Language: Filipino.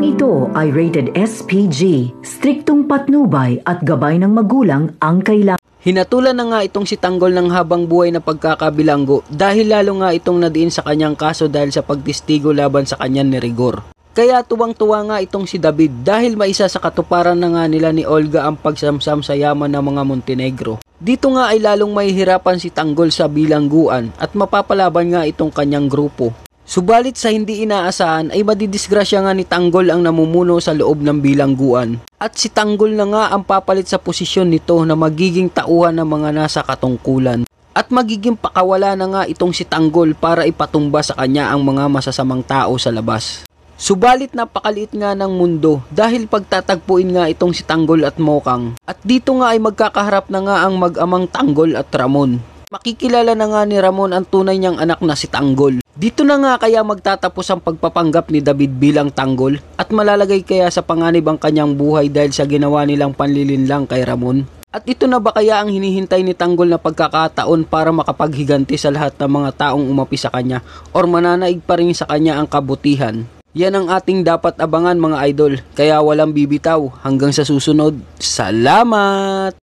Programang ito ay rated SPG, striktong patnubay at gabay ng magulang ang kailangan. Hinatulan na nga itong si Tanggol ng habang buhay na pagkakabilanggo dahil lalo nga itong nadiin sa kanyang kaso dahil sa pagtistigo laban sa kanyang ni Rigor. Kaya tuwang-tuwa nga itong si David dahil maisa sa katuparan na nga nila ni Olga ang pagsamsam sa yaman ng mga Montenegro. Dito nga ay lalong mahihirapan si Tanggol sa bilangguan at mapapalaban nga itong kanyang grupo. Subalit sa hindi inaasahan ay madidisgrasya nga ni Tanggol ang namumuno sa loob ng bilangguan. At si Tanggol na nga ang papalit sa posisyon nito na magiging tauhan ng mga nasa katungkulan. At magiging pakawala na nga itong si Tanggol para ipatumba sa kanya ang mga masasamang tao sa labas. Subalit napakaliit nga ng mundo dahil pagtatagpuin nga itong si Tanggol at Mokang. At dito nga ay magkakaharap na nga ang mag-amang Tanggol at Ramon. Makikilala na nga ni Ramon ang tunay niyang anak na si Tanggol. Dito na nga kaya magtatapos ang pagpapanggap ni David bilang Tanggol at malalagay kaya sa panganib ang kanyang buhay dahil sa ginawa nilang panlilinlang kay Ramon. At ito na ba kaya ang hinihintay ni Tanggol na pagkakataon para makapaghiganti sa lahat ng mga taong umapi sa kanya or mananaig pa rin sa kanya ang kabutihan? Yan ang ating dapat abangan mga idol, kaya walang bibitaw. Hanggang sa susunod, salamat!